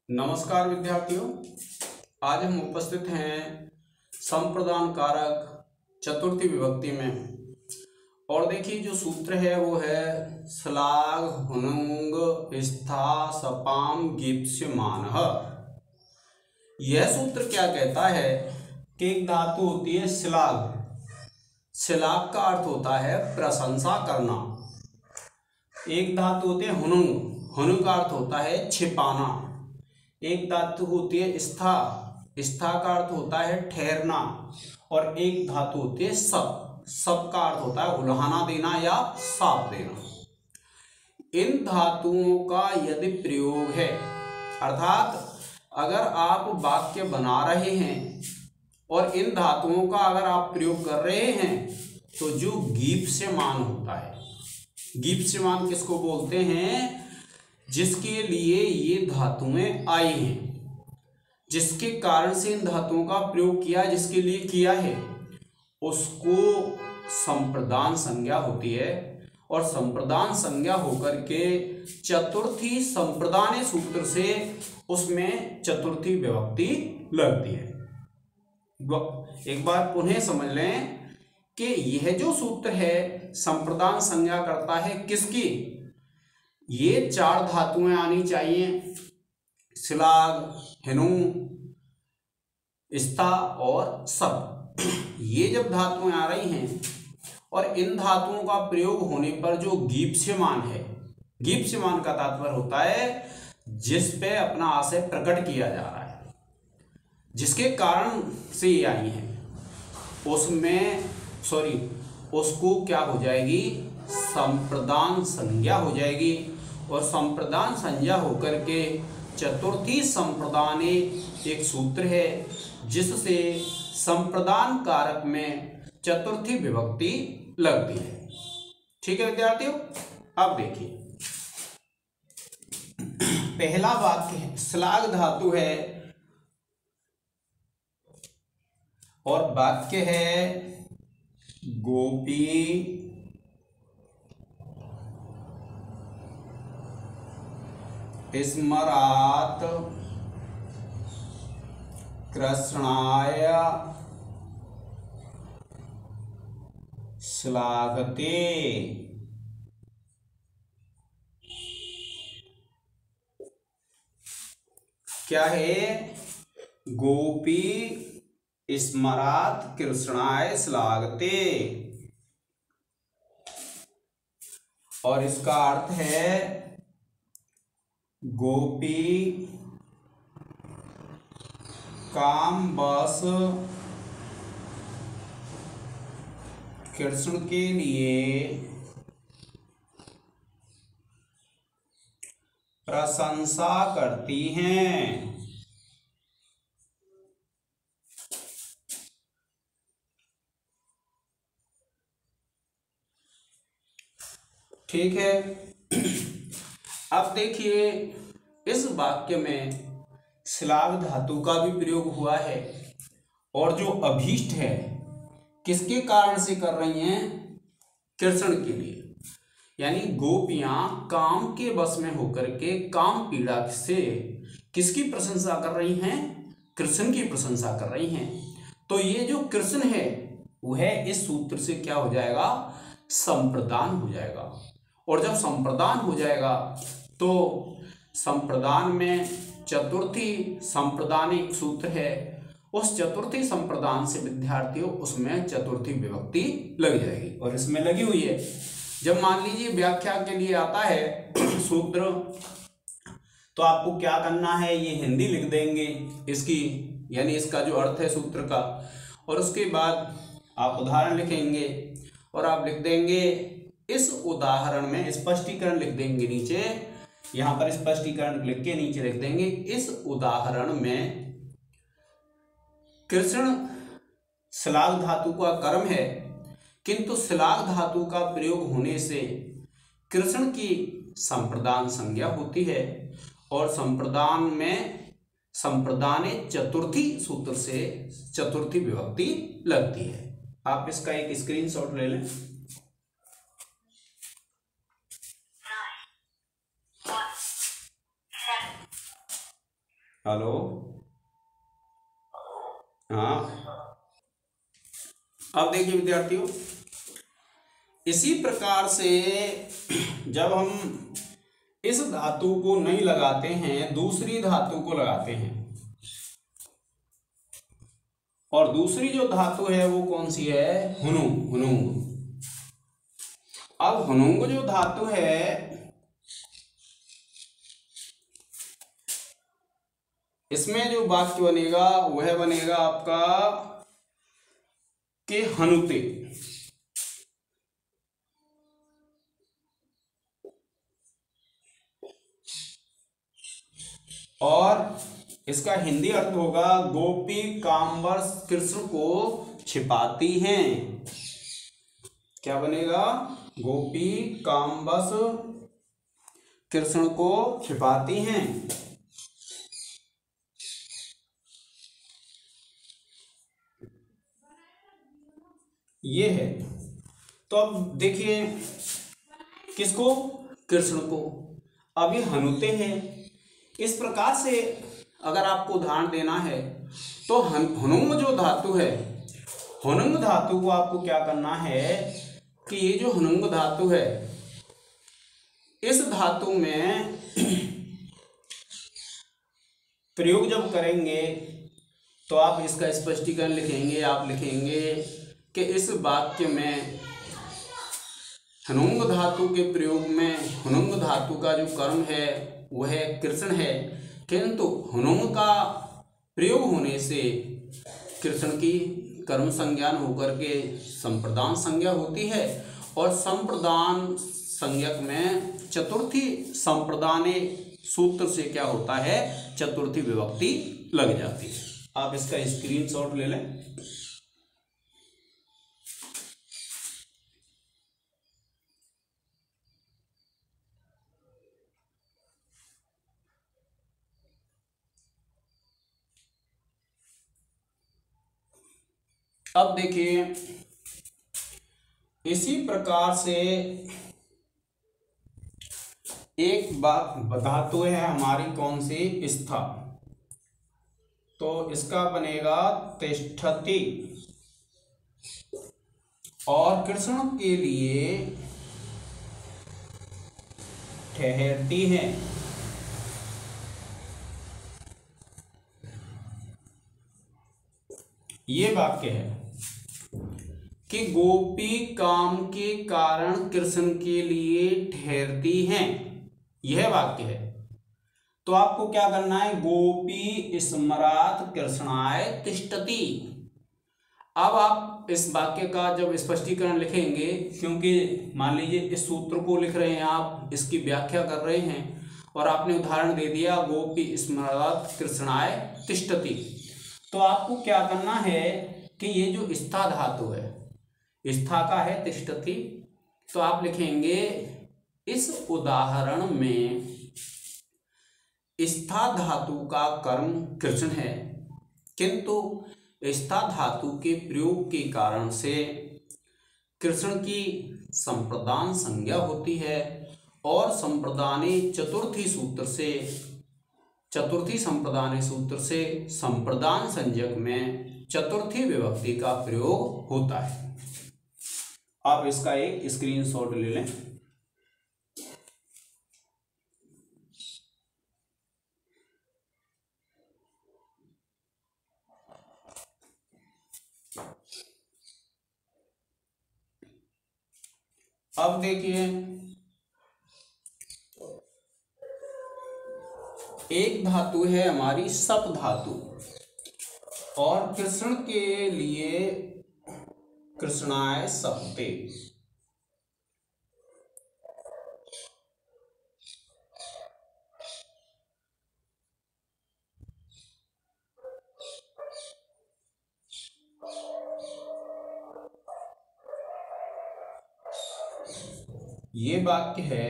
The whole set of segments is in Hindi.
नमस्कार विद्यार्थियों, आज हम उपस्थित हैं संप्रदान कारक चतुर्थी विभक्ति में। और देखिए जो सूत्र है वो है स्लाग हुनुंग स्था सपाम गीप्स्यमानः। यह सूत्र क्या कहता है कि एक धातु होती है स्लाग। स्लाग का अर्थ होता है प्रशंसा करना। एक धातु होती है हुनुंग। हुनुंग का अर्थ होता है छिपाना। एक धातु होती है स्था। स्था का अर्थ होता है ठहरना। और एक धातु होती है सब। सब का अर्थ होता है उल्हाना देना या साप देना। इन धातुओं का यदि प्रयोग है, अर्थात अगर आप वाक्य बना रहे हैं और इन धातुओं का अगर आप प्रयोग कर रहे हैं तो जो गीप्स्यमान होता है। गीप्स्यमान किसको बोलते हैं? जिसके लिए ये धातुएं आई हैं, जिसके कारण से इन धातुओं का प्रयोग किया, जिसके लिए किया है, उसको संप्रदान संज्ञा होती है। और संप्रदान संज्ञा होकर के चतुर्थी संप्रदान सूत्र से उसमें चतुर्थी विभक्ति लगती है। एक बार पुनः समझ लें कि यह जो सूत्र है संप्रदान संज्ञा करता है किसकी? ये चार धातुएं आनी चाहिए, स्लाग, हिनुंग, स्था और सब। ये जब धातुएं आ रही हैं और इन धातुओं का प्रयोग होने पर जो गीप्स्यमान है, गीप्स्यमान का तात्पर्य होता है जिस पे अपना आशय प्रकट किया जा रहा है, जिसके कारण से ये आई है, उसको क्या हो जाएगी? संप्रदान संज्ञा हो जाएगी। और संप्रदान संज्ञा होकर के चतुर्थी संप्रदाने एक सूत्र है जिससे संप्रदान कारक में चतुर्थी विभक्ति लगती है। ठीक है विद्यार्थियों, अब देखिए पहला वाक्य है, स्लाग धातु है और वाक्य है गोपी स्मरात कृष्णाय श्लाघते। क्या है? गोपी स्मरात कृष्णाय श्लाघते। और इसका अर्थ है गोपी काम बस कृष्ण के लिए प्रशंसा करती हैं। ठीक है, अब देखिए इस वाक्य में श्लाघ धातु का भी प्रयोग हुआ है और जो अभीष्ट है किसके कारण से कर रही हैं? कृष्ण के लिए। यानी गोपियां काम के वश में होकर के काम पीड़ा से किसकी प्रशंसा कर रही हैं? कृष्ण की प्रशंसा कर रही हैं। तो ये जो कृष्ण है वह इस सूत्र से क्या हो जाएगा? संप्रदान हो जाएगा। और जब संप्रदान हो जाएगा तो संप्रदान में चतुर्थी संप्रदानिक सूत्र है, उस चतुर्थी संप्रदान से विद्यार्थियों उसमें चतुर्थी विभक्ति लग जाएगी। और इसमें लगी हुई है। जब मान लीजिए व्याख्या के लिए आता है सूत्र, तो आपको क्या करना है? ये हिंदी लिख देंगे इसकी, यानी इसका जो अर्थ है सूत्र का, और उसके बाद आप उदाहरण लिखेंगे और आप लिख देंगे इस उदाहरण में स्पष्टीकरण लिख देंगे नीचे। यहां पर स्पष्टीकरण लिख के नीचे लिख देंगे इस उदाहरण में कृष्ण श्लाघ धातु का कर्म है, किंतु श्लाघ धातु का प्रयोग होने से कृष्ण की संप्रदान संज्ञा होती है और संप्रदान में संप्रदाने चतुर्थी सूत्र से चतुर्थी विभक्ति लगती है। आप इसका एक स्क्रीनशॉट ले लें। हेलो, हाँ। अब देखिए विद्यार्थियों, इसी प्रकार से जब हम इस धातु को नहीं लगाते हैं, दूसरी धातु को लगाते हैं, और दूसरी जो धातु है वो कौन सी है? हुनुंग। हुनुंग। अब हुनुंग जो धातु है, इसमें जो वाक्य बनेगा वह बनेगा आपका कि हनुते। और इसका हिंदी अर्थ होगा गोपी कामवश कृष्ण को छिपाती हैं। क्या बनेगा? गोपी कामवश कृष्ण को छिपाती हैं। ये है। तो अब देखिए, किसको? कृष्ण को। अब ये हनुते हैं। इस प्रकार से अगर आपको उदाहरण देना है तो हुनुंग जो धातु है, हुनुंग धातु को आपको क्या करना है कि ये जो हुनुंग धातु है, इस धातु में प्रयोग जब करेंगे तो आप इसका स्पष्टीकरण लिखेंगे। आप लिखेंगे कि इस वाक्य में हुनुंग धातु के प्रयोग में हुनुंग धातु का जो कर्म है वह कृष्ण है, किंतु हुनुंग का प्रयोग होने से कृष्ण की कर्म संज्ञान होकर के संप्रदान संज्ञा होती है, और संप्रदान संज्ञक में चतुर्थी संप्रदाने सूत्र से क्या होता है? चतुर्थी विभक्ति लग जाती है। आप इसका स्क्रीनशॉट ले लें। अब देखिए, इसी प्रकार से एक धातु है हमारी, कौन सी? स्था। तो इसका बनेगा तिष्ठति, और कृष्ण के लिए ठहरती है। ये वाक्य है कि गोपी काम के कारण कृष्ण के लिए ठहरती हैं। यह वाक्य है। तो आपको क्या करना है? गोपी स्मरात कृष्णाय तिष्ठति। अब आप इस वाक्य का जब स्पष्टीकरण लिखेंगे, क्योंकि मान लीजिए इस सूत्र को लिख रहे हैं आप, इसकी व्याख्या कर रहे हैं और आपने उदाहरण दे दिया गोपी स्मरात कृष्णाय तिष्ठति, तो आपको क्या करना है कि ये जो स्था धातु है, स्था का है तिष्ठति, तो आप लिखेंगे इस उदाहरण में स्था धातु का कर्म कृष्ण है, किंतु स्था धातु के प्रयोग के कारण से कृष्ण की संप्रदान संज्ञा होती है, और संप्रदाने चतुर्थी सूत्र से, चतुर्थी संप्रदान सूत्र से संप्रदान संज्ञक में चतुर्थी विभक्ति का प्रयोग होता है। आप इसका एक स्क्रीनशॉट ले लें। अब देखिए, एक धातु है हमारी सप धातु, और कृष्ण के लिए कृष्णाय सप्ते। ये वाक्य है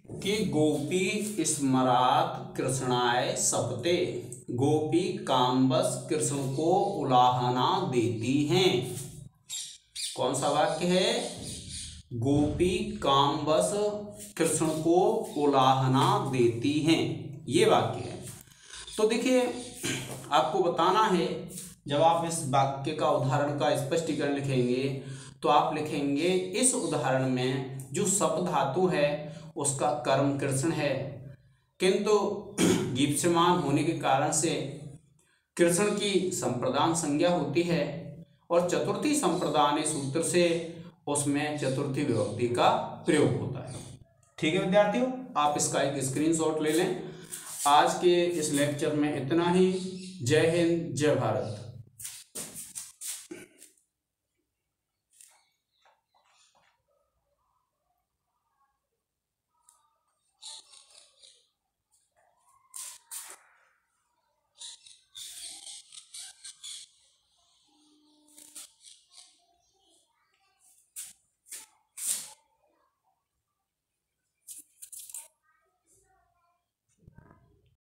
कि गोपी स्मरात कृष्णाय सपते, गोपी कामवश कृष्ण को उलाहना देती हैं। कौन सा वाक्य है? गोपी कामवश कृष्ण को उलाहना देती हैं, ये वाक्य है। तो देखिए आपको बताना है, जब आप इस वाक्य का उदाहरण का स्पष्टीकरण लिखेंगे तो आप लिखेंगे इस उदाहरण में जो सप धातु है उसका कर्म कृष्ण है, किंतु गीप्समान होने के कारण से कृष्ण की संप्रदान संज्ञा होती है और चतुर्थी संप्रदान सूत्र से उसमें चतुर्थी विभक्ति का प्रयोग होता है। ठीक है विद्यार्थियों, आप इसका एक स्क्रीनशॉट ले लें। आज के इस लेक्चर में इतना ही। जय हिंद, जय भारत।